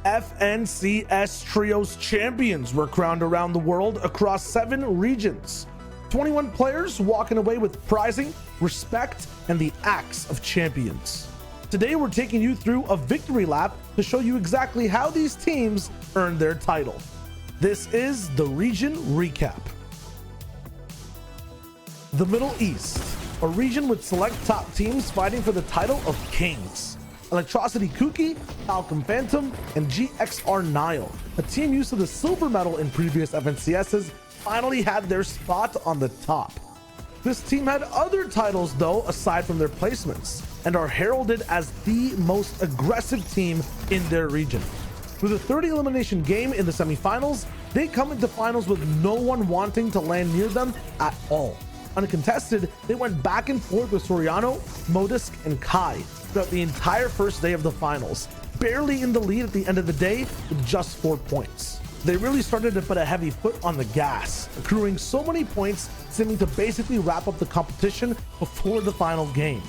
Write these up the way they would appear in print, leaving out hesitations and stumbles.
FNCS Trios champions were crowned around the world across 7 regions. 21 players walking away with prizing, respect, and the Axe of Champions. Today we're taking you through a victory lap to show you exactly how these teams earned their title. This is the region recap. The Middle East, a region with select top teams fighting for the title of Kings. Electrocity Kuki, Alchem Phantom, and GXR Nile, a team used to the silver medal in previous FNCSs, finally had their spot on the top. This team had other titles though aside from their placements, and are heralded as the most aggressive team in their region. With a 30 elimination game in the semifinals, they come into finals with no one wanting to land near them at all. Uncontested, they went back and forth with Soriano, Modisk, and Kai throughout the entire first day of the finals, barely in the lead at the end of the day with just 4 points. They really started to put a heavy foot on the gas, accruing so many points, seeming to basically wrap up the competition before the final game.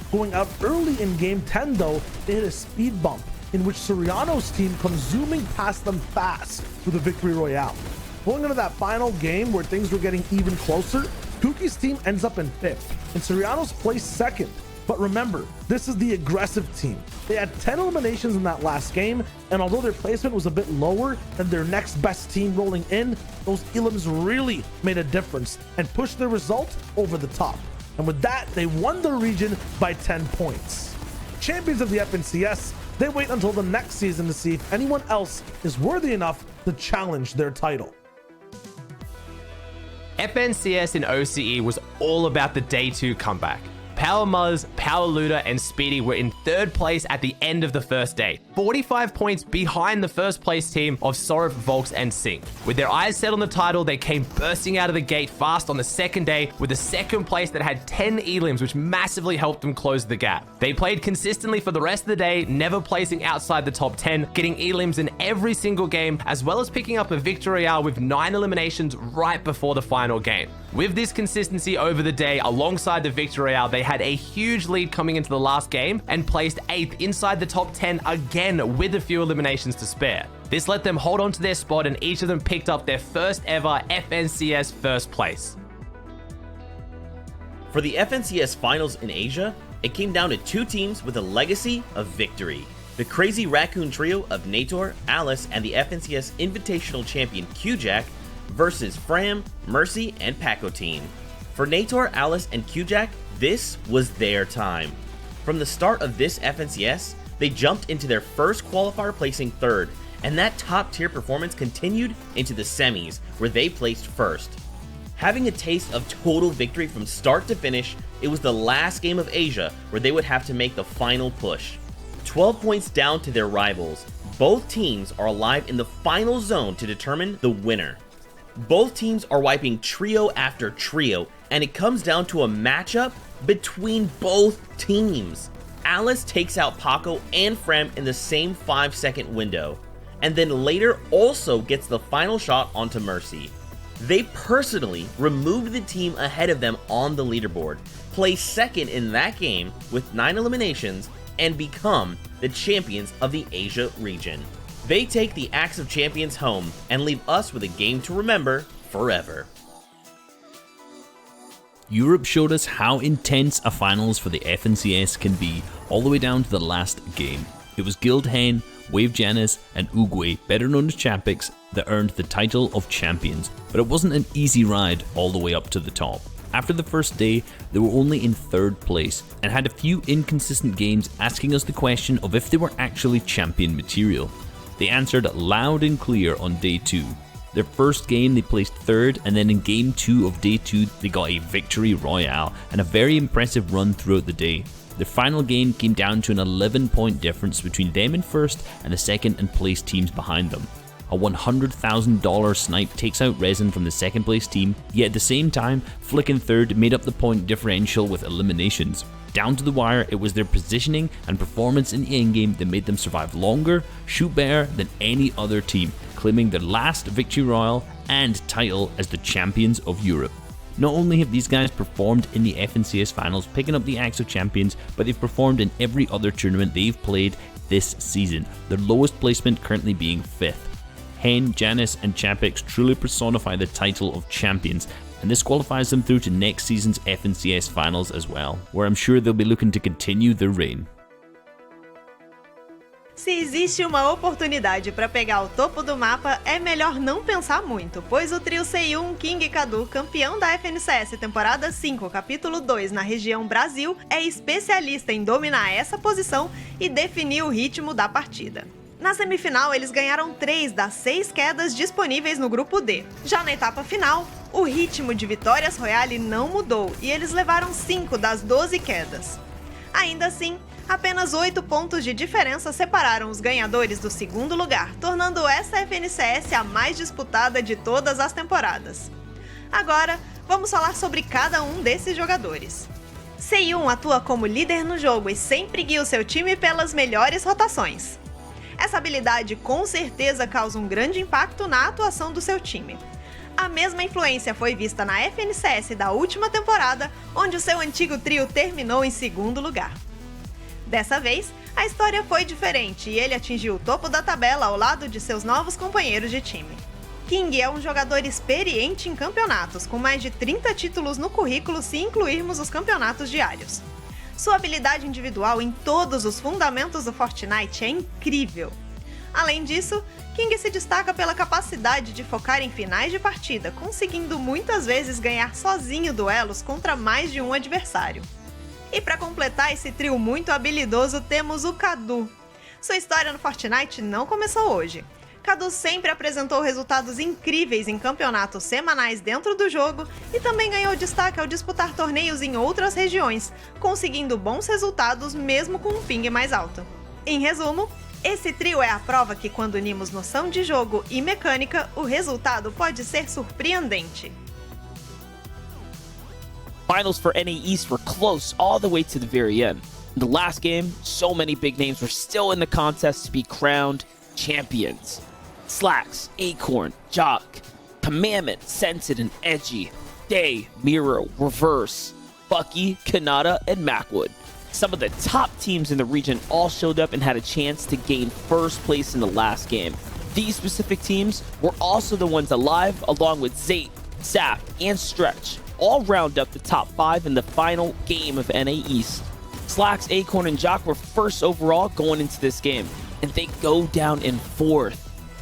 Going out early in game 10 though, they hit a speed bump in which Soriano's team comes zooming past them fast with a victory royale. Going into that final game where things were getting even closer, Kuki's team ends up in 5th, and Soriano's placed 2nd. But remember, this is the aggressive team. They had 10 eliminations in that last game, and although their placement was a bit lower than their next best team rolling in, those elims really made a difference and pushed their result over the top. And with that, they won the region by 10 points. Champions of the FNCS, they wait until the next season to see if anyone else is worthy enough to challenge their title. FNCS in OCE was all about the day 2 comeback. Power Muzz, Power Looter, and Speedy were in 3rd place at the end of the first day, 45 points behind the first place team of Sorif, Volks, and Sync. With their eyes set on the title, they came bursting out of the gate fast on the second day with a 2nd place that had 10 elims, which massively helped them close the gap. They played consistently for the rest of the day, never placing outside the top 10, getting elims in every single game, as well as picking up a victory royale with 9 eliminations right before the final game. With this consistency over the day, alongside the victory royale, they had a huge lead coming into the last game and placed 8th inside the top 10 again with a few eliminations to spare. This let them hold on to their spot, and each of them picked up their first ever FNCS first place. For the FNCS finals in Asia, it came down to 2 teams with a legacy of victory. The Crazy Raccoon trio of Nator, Alice, and the FNCS Invitational champion Q-Jack versus Fram, Mercy, and Pacotine. For Nator, Alice, and Q-Jack, this was their time. From the start of this FNCS, they jumped into their first qualifier placing 3rd, and that top tier performance continued into the semis, where they placed 1st. Having a taste of total victory from start to finish, it was the last game of Asia where they would have to make the final push. 12 points down to their rivals, both teams are alive in the final zone to determine the winner. Both teams are wiping trio after trio, and it comes down to a matchup between both teams. Alice takes out Paco and Fram in the same 5-second window, and then later also gets the final shot onto Mercy. They personally removed the team ahead of them on the leaderboard, placed 2nd in that game with 9 eliminations, and become the champions of the Asia region. They take the Axe of Champions home and leave us with a game to remember forever. Europe showed us how intense a finals for the FNCS can be, all the way down to the last game. It was Guildhen, Wave Janus, and Uguay, better known as Champix, that earned the title of champions, but it wasn't an easy ride all the way up to the top. After the first day, they were only in 3rd place and had a few inconsistent games, asking us the question of if they were actually champion material. They answered loud and clear on day 2. Their first game they placed 3rd, and then in game 2 of day 2 they got a victory royale and a very impressive run throughout the day. Their final game came down to an 11-point difference between them in 1st and the 2nd and place teams behind them. A $100,000 snipe takes out Resin from the 2nd place team, yet at the same time, Flick in 3rd made up the point differential with eliminations. Down to the wire, it was their positioning and performance in the endgame that made them survive longer, shoot better than any other team, claiming their last victory royale and title as the champions of Europe. Not only have these guys performed in the FNCS finals, picking up the Axe of Champions, but they've performed in every other tournament they've played this season, their lowest placement currently being 5th. Hen, Janus, and Chapix truly personify the title of champions, and this qualifies them through to next season's FNCS finals as well, where I'm sure they'll be looking to continue their reign. Se existe uma oportunidade para pegar o topo do mapa, é melhor não pensar muito, pois o trio Seiyun, King e Kadu, campeão da FNCS temporada 5, capítulo 2 na região Brasil, é especialista em dominar essa posição e definir o ritmo da partida. Na semifinal, eles ganharam 3 das 6 quedas disponíveis no grupo D. Já na etapa final, o ritmo de vitórias Royale não mudou e eles levaram 5 das 12 quedas. Ainda assim, apenas 8 pontos de diferença separaram os ganhadores do segundo lugar, tornando essa FNCS a mais disputada de todas as temporadas. Agora, vamos falar sobre cada um desses jogadores. Seiyun atua como líder no jogo e sempre guia o seu time pelas melhores rotações. Essa habilidade com certeza causa um grande impacto na atuação do seu time. A mesma influência foi vista na FNCS da última temporada, onde o seu antigo trio terminou em segundo lugar. Dessa vez, a história foi diferente e ele atingiu o topo da tabela ao lado de seus novos companheiros de time. King é um jogador experiente em campeonatos, com mais de 30 títulos no currículo se incluirmos os campeonatos diários. Sua habilidade individual em todos os fundamentos do Fortnite é incrível. Além disso, King se destaca pela capacidade de focar em finais de partida, conseguindo muitas vezes ganhar sozinho duelos contra mais de um adversário. E para completar esse trio muito habilidoso, temos o Kadu. Sua história no Fortnite não começou hoje. Kadu sempre apresentou resultados incríveis em campeonatos semanais dentro do jogo e também ganhou destaque ao disputar torneios em outras regiões, conseguindo bons resultados mesmo com um ping mais alto. Em resumo, esse trio é a prova que quando unimos noção de jogo e mecânica, o resultado pode ser surpreendente. Finals for NA East were close all the way to the very end. In the last game, so many big names were still in the contest to be crowned champions. Slacks, Acorn, Jock, Commandment, Scented, and Edgy, Day, Miro, Reverse, Bucky, Kanata, and Macwood. Some of the top teams in the region all showed up and had a chance to gain first place in the last game. These specific teams were also the ones alive, along with Zate, Sap, and Stretch, all round up the top 5 in the final game of NA East. Slacks, Acorn, and Jock were first overall going into this game, and they go down in 4th.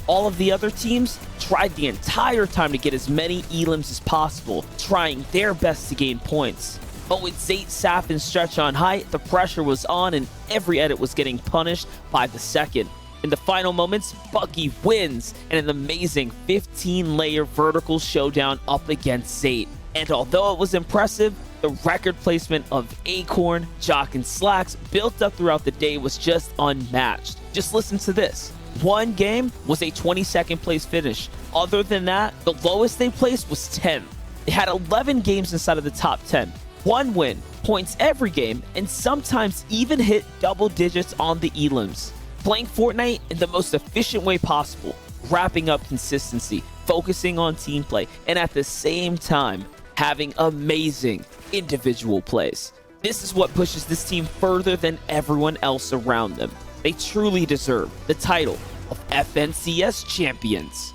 All of the other teams tried the entire time to get as many elims as possible, trying their best to gain points. But with Zate, Sap, and Stretch on high, the pressure was on and every edit was getting punished by the second. In the final moments, Bucky wins in an amazing 15-layer vertical showdown up against Zate. And although it was impressive, the record placement of Acorn, Jock, and Slacks built up throughout the day was just unmatched. Just listen to this. One game was a 22nd place finish. Other than that, the lowest they placed was 10th. They had 11 games inside of the top 10. One win, points every game, and sometimes even hit double digits on the elims. Playing Fortnite in the most efficient way possible, wrapping up consistency, focusing on team play, and at the same time, having amazing individual plays. This is what pushes this team further than everyone else around them. They truly deserve the title of FNCS champions.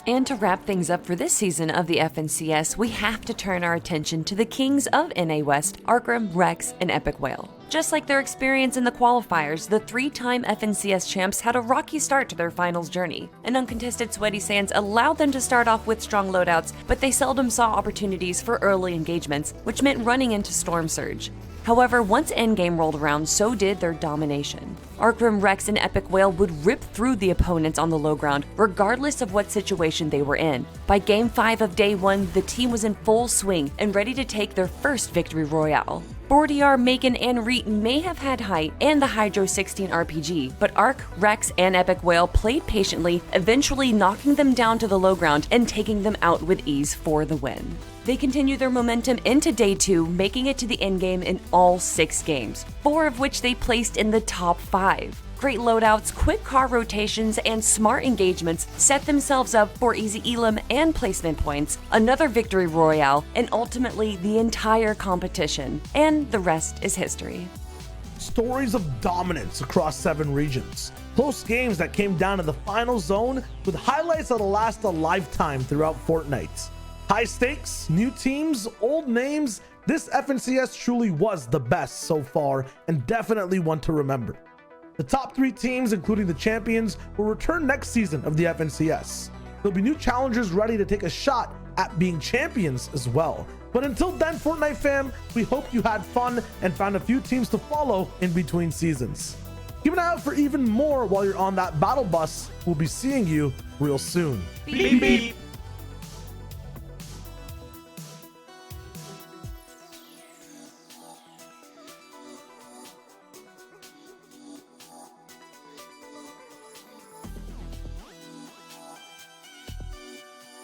And to wrap things up for this season of the FNCS, we have to turn our attention to the kings of NA West, Arcrim, Rex, and Epic Whale. Just like their experience in the qualifiers, the 3-time FNCS champs had a rocky start to their finals journey. An uncontested Sweaty Sands allowed them to start off with strong loadouts, but they seldom saw opportunities for early engagements, which meant running into Storm Surge. However, once endgame rolled around, so did their domination. Arcrim, Rex, and Epic Whale would rip through the opponents on the low ground, regardless of what situation they were in. By Game 5 of Day 1, the team was in full swing and ready to take their first victory royale. Bordiar, Macon, and Reet may have had height and the Hydro 16 RPG, but Arc, Rex, and Epic Whale played patiently, eventually knocking them down to the low ground and taking them out with ease for the win. They continued their momentum into Day 2, making it to the endgame in all 6 games, 4 of which they placed in the top 5. Great loadouts, quick car rotations, and smart engagements set themselves up for easy elim and placement points, another victory royale, and ultimately the entire competition. And the rest is history. Stories of dominance across 7 regions. Close games that came down to the final zone with highlights that'll last a lifetime throughout Fortnite. High stakes, new teams, old names. This FNCS truly was the best so far and definitely one to remember. The top 3 teams, including the champions, will return next season of the FNCS. There'll be new challengers ready to take a shot at being champions as well. But until then, Fortnite fam, we hope you had fun and found a few teams to follow in between seasons. Keep an eye out for even more while you're on that battle bus. We'll be seeing you real soon. Beep, beep.